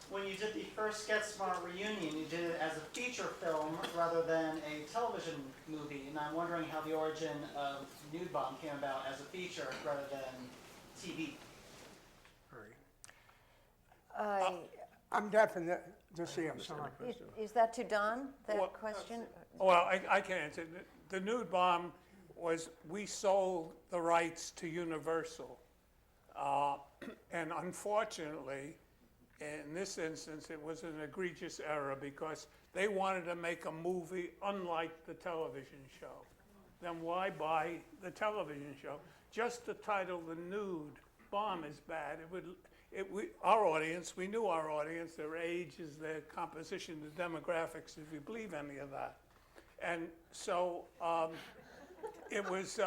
When you did the first Get Smart reunion, you did it as a feature film rather than a television movie. And I'm wondering how the origin of Nude Bomb came about as a feature rather than TV. I'm deaf in to see, I'm sorry. Is that to Don, that Well, question? well, I can answer. The Nude Bomb was, we sold the rights to Universal. And unfortunately, in this instance, it was an egregious error because they wanted to make a movie unlike the television show. Then why buy the television show? Just the title, The Nude Bomb, is bad. Our audience, we knew our audience, their ages, their composition, the demographics, if you believe any of that. And so it was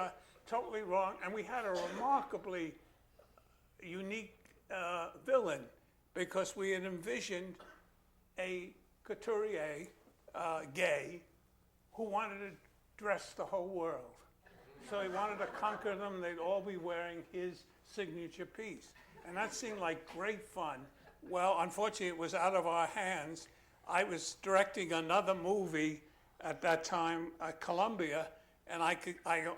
totally wrong. And we had a remarkably unique villain, because we had envisioned a couturier, gay, who wanted to dress the whole world. So he wanted to conquer them. They'd all be wearing his signature piece. And that seemed like great fun. Well, unfortunately, it was out of our hands. I was directing another movie at that time at Columbia, and I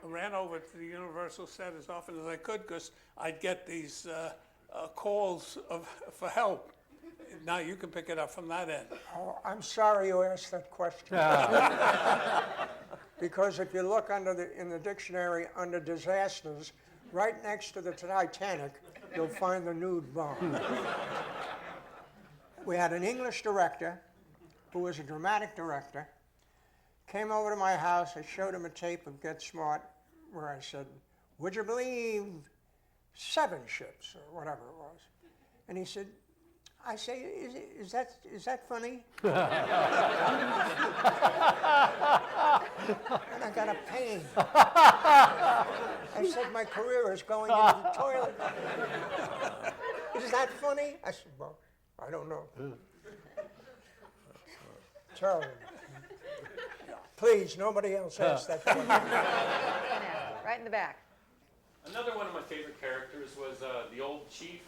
ran over to the Universal set as often as I could because I'd get these calls for help. Now you can pick it up from that end. Oh, I'm sorry you asked that question. Because if you look in the dictionary under disasters, right next to the Titanic, you'll find the Nude Bomb. We had an English director who was a dramatic director, came over to my house. I showed him a tape of Get Smart where I said, would you believe 7 ships or whatever it was? And he said, I say, is that funny? And I got a pain. I said, my career is going into the toilet. Is that funny? I said, well, I don't know. Terrible. Please, nobody else ask that question. Right in the back. Another one of my favorite characters was the old chief.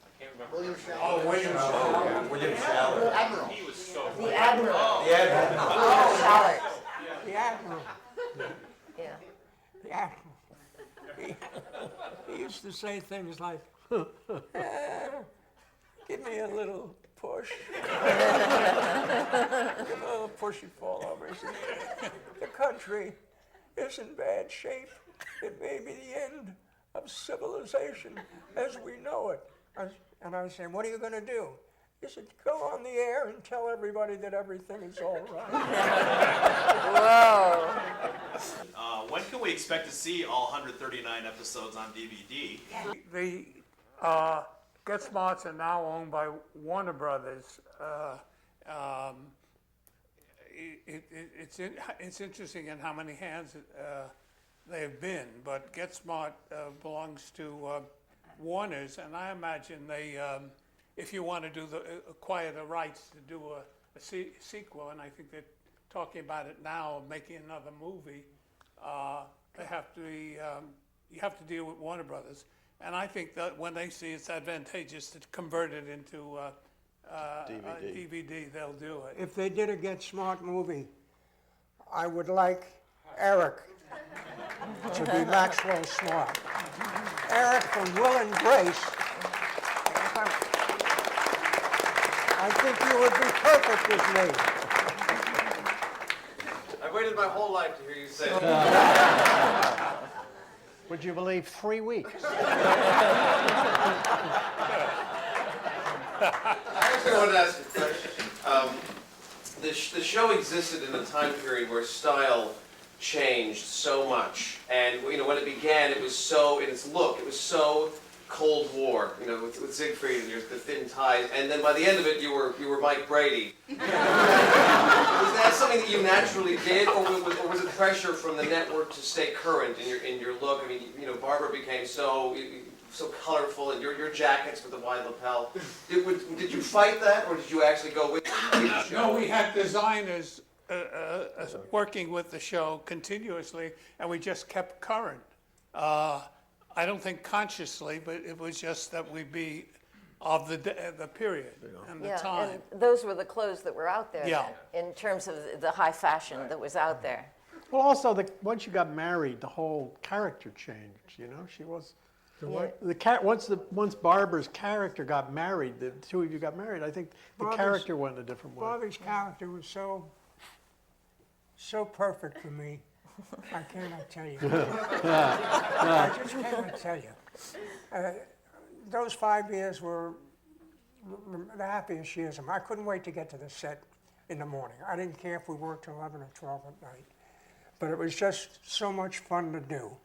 I can't remember. William his name. Shallow. Oh, William Shallow. William Shallow. Admiral. He was so The good. Admiral. The Admiral. Oh, Shallot. The Admiral. Yeah. The Admiral. He used to say things like, give me a little push. Give me a little push, you'd fall over. He said, the country is in bad shape. It may be the end of civilization as we know it. And I was saying, what are you going to do? He said, go on the air and tell everybody that everything is all right. Whoa. When can we expect to see all 139 episodes on DVD? The Get Smarts are now owned by Warner Brothers. It's interesting in how many hands they've been, but Get Smart belongs to Warner's, and I imagine they, if you want to do acquire the rights to do a sequel, and I think they're talking about it now, making another movie. They have to be, you have to deal with Warner Brothers, and I think that when they see it's advantageous to convert it into DVD, they'll do it. If they did a Get Smart movie, I would like Eric to be Maxwell Smart. Eric from Will and Grace. I think you would be perfect with me. I've waited my whole life to hear you say that. Would you believe 3 weeks? I actually wanted to ask a question. The show existed in a time period where style changed so much, and when it began, it was so in its look, it was so Cold War, with Siegfried and the thin ties, and then by the end of it, you were Mike Brady. Was that something that you naturally did, or was it pressure from the network to stay current in your look? I mean, Barbara became so colorful, and your jackets with the wide lapel. Did you fight that, or did you actually go with the show? No, we had designers working with the show continuously, and we just kept current. I don't think consciously, but it was just that we'd be of the period and the time. And those were the clothes that were out there Yeah. then, in terms of the high fashion that was out there. Well, also, once you got married, the whole character changed, She was... Once Barbara's character got married, the two of you got married, I think the character went a different way. Bobby's character was so perfect for me. I cannot tell you. I just cannot tell you. Those 5 years were the happiest years of mine. I couldn't wait to get to the set in the morning. I didn't care if we worked till 11 or 12 at night. But it was just so much fun to do.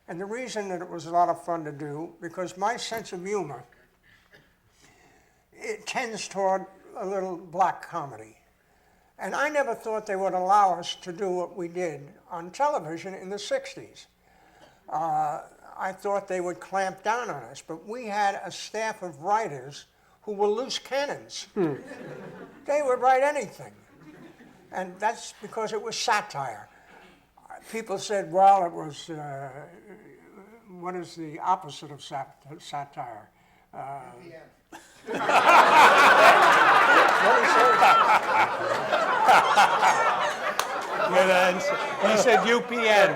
And the reason that it was a lot of fun to do, because my sense of humor, it tends toward a little black comedy. And I never thought they would allow us to do what we did on television in the 60s. I thought they would clamp down on us, but we had a staff of writers who were loose cannons. They would write anything. And that's because it was satire. People said, well, it was, what is the opposite of satire? He said UPN.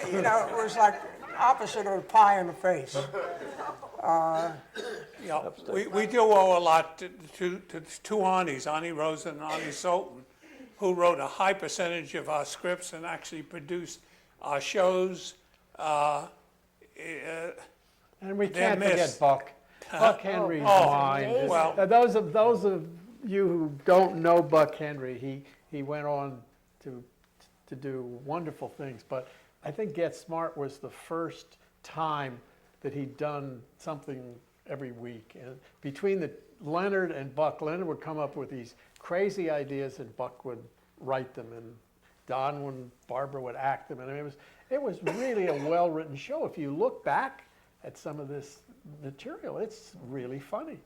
It was like opposite of a pie in the face. We do owe a lot to two Arnies, Arnie Rosen and Arnie Sultan, who wrote a high percentage of our scripts and actually produced our shows. And we They're can't forget missed. Buck. Buck Henry's Oh, mind. well. Those of you who don't know Buck Henry, he went on to do wonderful things. But I think Get Smart was the first time that he'd done something every week. And between Leonard and Buck, Leonard would come up with these crazy ideas, and Buck would write them, and Don and Barbara would act them. And I mean, it was really a well-written show. If you look back at some of this material, it's really funny.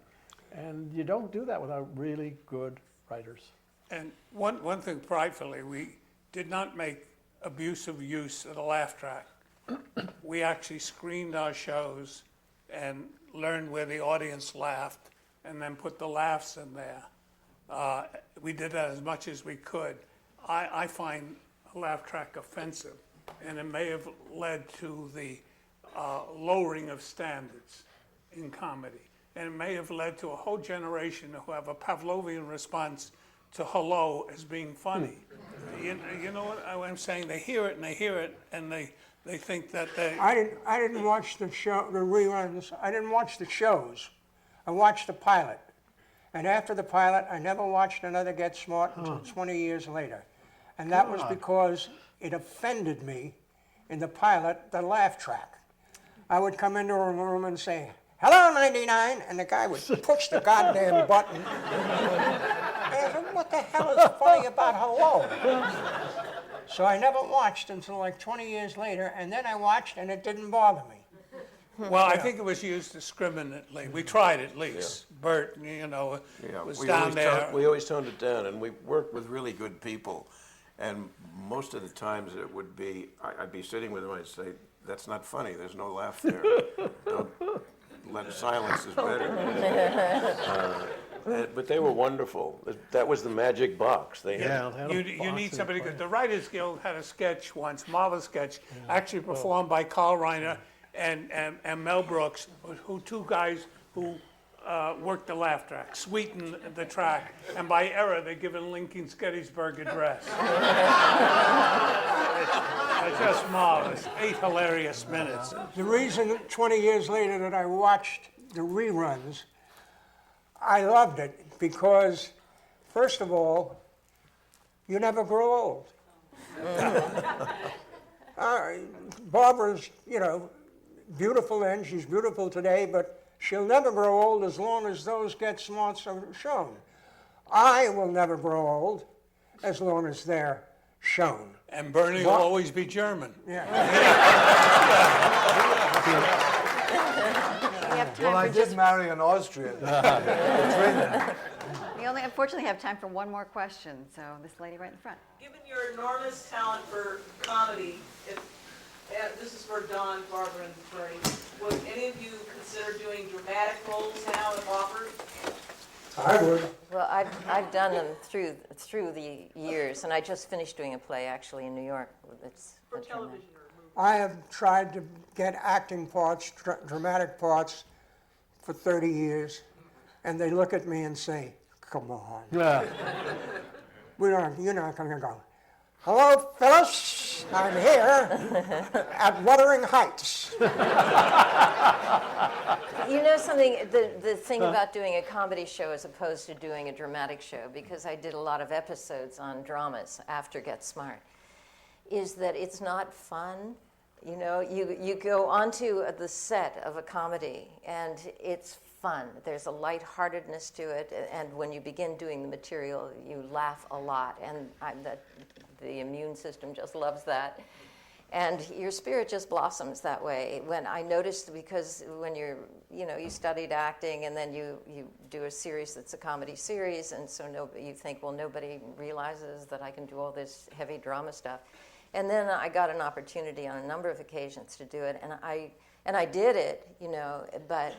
And you don't do that without really good writers. And one thing pridefully, we did not make abusive use of the laugh track. We actually screened our shows and learned where the audience laughed and then put the laughs in there. We did that as much as we could. I find a laugh track offensive, and it may have led to the lowering of standards in comedy. And it may have led to a whole generation who have a Pavlovian response to hello as being funny. You know what I'm saying? They hear it, and they think that they... I didn't watch the show, the reruns. I didn't watch the shows. I watched the pilot. And after the pilot, I never watched another Get Smart until 20 years later. And that was because it offended me in the pilot, the laugh track. I would come into a room and say, "Hello, 99," and the guy would push the goddamn button. And I said, what the hell is funny about hello? So I never watched until like 20 years later, and then I watched, and it didn't bother me. Well, I think it was used discriminately. We tried at least. Bert, was down there. We always toned it down, and we worked with really good people. And most of the times it would be, I'd be sitting with them, I'd say, "That's not funny, there's no laugh there. Don't let silence is better." But they were wonderful. That was the magic box. They had, You need somebody good. The Writers Guild had a sketch once, marvelous sketch, actually performed by Carl Reiner and Mel Brooks, two guys who worked the laugh track, sweetened the track, and by error they given Lincoln's Gettysburg Address. It's just marvelous. 8 hilarious minutes. The reason 20 years later that I watched the reruns, I loved it because, first of all, you never grow old. Barbara's, beautiful then, she's beautiful today, but she'll never grow old as long as those Get Smarts are shown. I will never grow old as long as they're shown. And Bernie will always be German. Yeah. Well, I did marry an Austrian. We only unfortunately have time for one more question, so this lady right in front. Given your enormous talent for comedy, this is for Don, Barbara, and Bernie, would any of you consider doing dramatic roles now if offered? I would. Well, I've done them through the years, and I just finished doing a play actually in New York. For television or movie? I have tried to get acting parts, dramatic parts, for 30 years, and they look at me and say, "Come on. Yeah. You're not going to go, 'Hello, Phyllis, I'm here at Wuthering Heights.'" You know something, the thing about doing a comedy show as opposed to doing a dramatic show, because I did a lot of episodes on dramas after Get Smart, is that it's not fun. You go onto the set of a comedy and it's fun. There's a lightheartedness to it, and when you begin doing the material, you laugh a lot, and the immune system just loves that. And your spirit just blossoms that way. When I noticed, because when you studied acting and then you do a series that's a comedy series, and so you think, well, nobody realizes that I can do all this heavy drama stuff. And then I got an opportunity on a number of occasions to do it, and I did it, but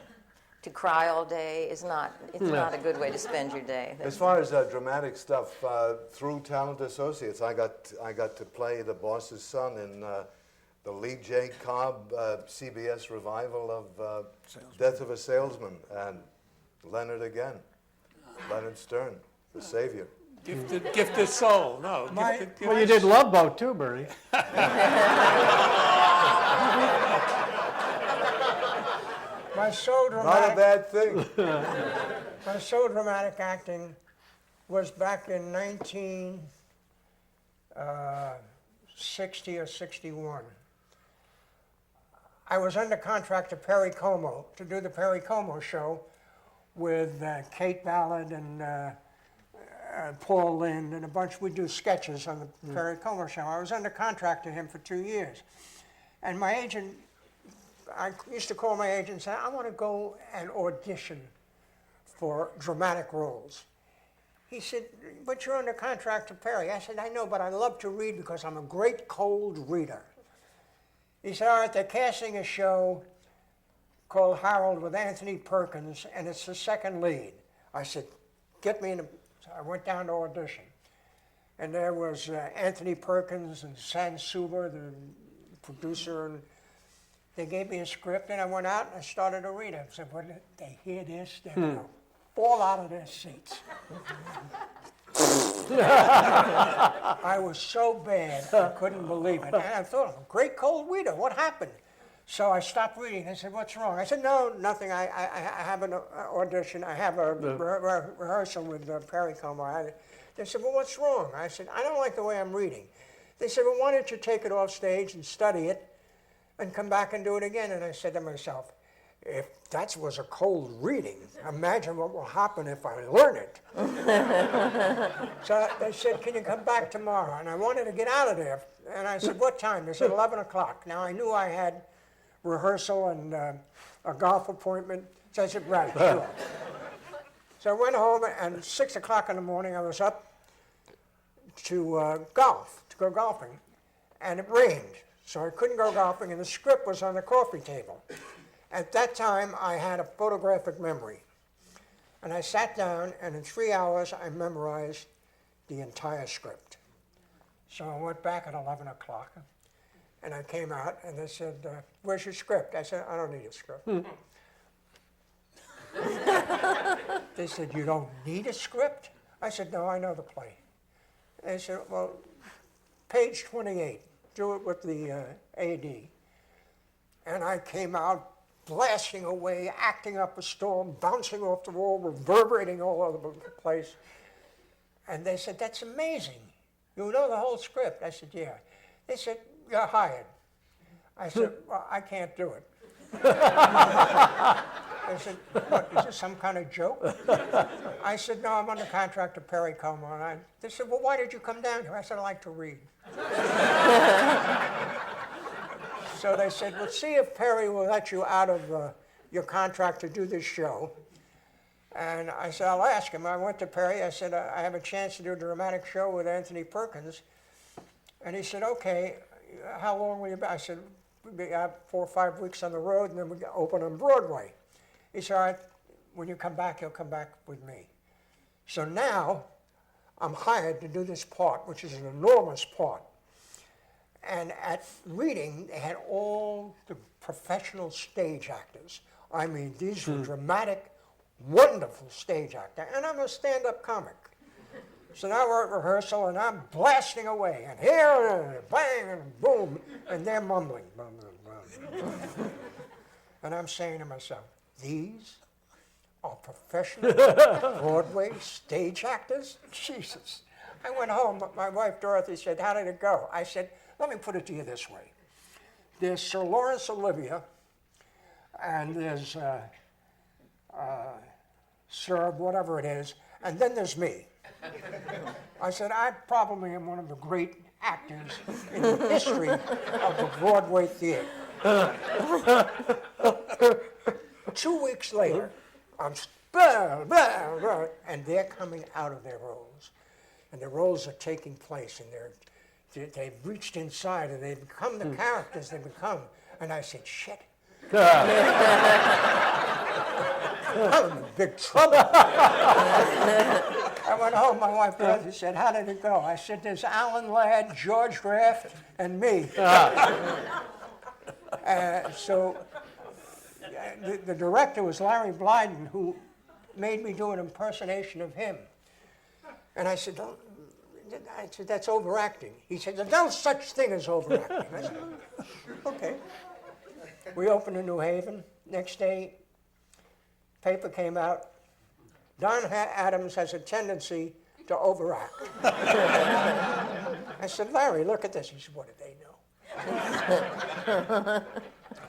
to cry all day is not a good way to spend your day. As far as dramatic stuff, through Talent Associates, I got to play the boss's son in the Lee J. Cobb CBS revival of Death of a Salesman, and Leonard again, Leonard Stern, the savior. Gifted soul. No. Well, you did Love Boat too, Bernie. My so Not a bad thing. my so dramatic acting was back in 1960 or 61. I was under contract to Perry Como to do the Perry Como show with Kate Ballard and Paul Lynde and a bunch. We'd do sketches on the Perry Como show. I was under contract to him for 2 years. And my agent, I used to call my agent and say, I want to go and audition for dramatic roles. He said, but you're under contract to Perry. I said, I know, but I love to read because I'm a great cold reader. He said, all right, they're casting a show called Harold with Anthony Perkins, and it's the second lead. I said, get me in a... So I went down to audition. And there was Anthony Perkins and San Suber, the producer, and they gave me a script, and I went out and I started to read it. I said, when they hear this, they're going to fall out of their seats. I was so bad, I couldn't believe it. And I thought, I'm a great cold reader, what happened? So I stopped reading. I said, what's wrong? I said, no, nothing. I have an audition. I have a rehearsal with Perry Como. They said, well, what's wrong? I said, I don't like the way I'm reading. They said, well, why don't you take it off stage and study it and come back and do it again? And I said to myself, if that was a cold reading, imagine what will happen if I learn it. So they said, can you come back tomorrow? And I wanted to get out of there. And I said, what time? They said, 11 o'clock. Now, I knew I had rehearsal and a golf appointment. So I said, right, sure. So I went home, and 6 o'clock in the morning, I was up to go golfing. And it rained, so I couldn't go golfing, and the script was on the coffee table. At that time, I had a photographic memory. And I sat down, and in 3 hours, I memorized the entire script. So I went back at 11 o'clock, and I came out, and they said, where's your script? I said, I don't need a script. They said, you don't need a script? I said, no, I know the play. They said, well, page 28, do it with the AD. And I came out blasting away, acting up a storm, bouncing off the wall, reverberating all over the place. And they said, that's amazing. You know the whole script? I said, yeah. They said, you're hired. I said, well, I can't do it. They said, what, is this some kind of joke? I said, no, I'm under contract to Perry Como. And they said, well, why did you come down here? I said, I like to read. So they said, well, see if Perry will let you out of your contract to do this show. And I said, I'll ask him. I went to Perry. I said, I have a chance to do a dramatic show with Anthony Perkins. And he said, okay, how long will you be? I said, we'll be out 4 or 5 weeks on the road, and then we open on Broadway. He said, all right, when you come back, you'll come back with me. So now I'm hired to do this part, which is an enormous part. And at Reading, they had all the professional stage actors. I mean, these were dramatic, wonderful stage actors. And I'm a stand-up comic. So now we're at rehearsal, and I'm blasting away. And here, bang, and boom. And they're mumbling. And I'm saying to myself, these are professional Broadway stage actors? Jesus. I went home, but my wife Dorothy said, how did it go? I said, let me put it to you this way. There's Sir Laurence Olivier, and there's Sir whatever it is, and then there's me. I said, I probably am one of the great actors in the history of the Broadway theater. 2 weeks later, I'm and they're coming out of their roles. And the roles are taking place, and they've reached inside, and they've become the characters they become. And I said, shit. I'm in big trouble. I went home, my wife Dorothy said, how did it go? I said, there's Alan Ladd, George Graft, and me. So the director was Larry Blyden, who made me do an impersonation of him. And I said, that's overacting. He said, there's no such thing as overacting. I said, okay. We opened in New Haven. Next day, paper came out. Don Adams has a tendency to overact. I said, Larry, look at this. He said, what did they know?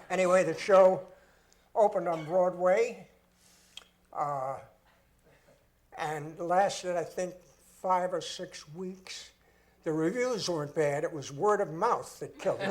Anyway, the show opened on Broadway and lasted, I think, 5 or 6 weeks. The reviews weren't bad. It was word of mouth that killed it.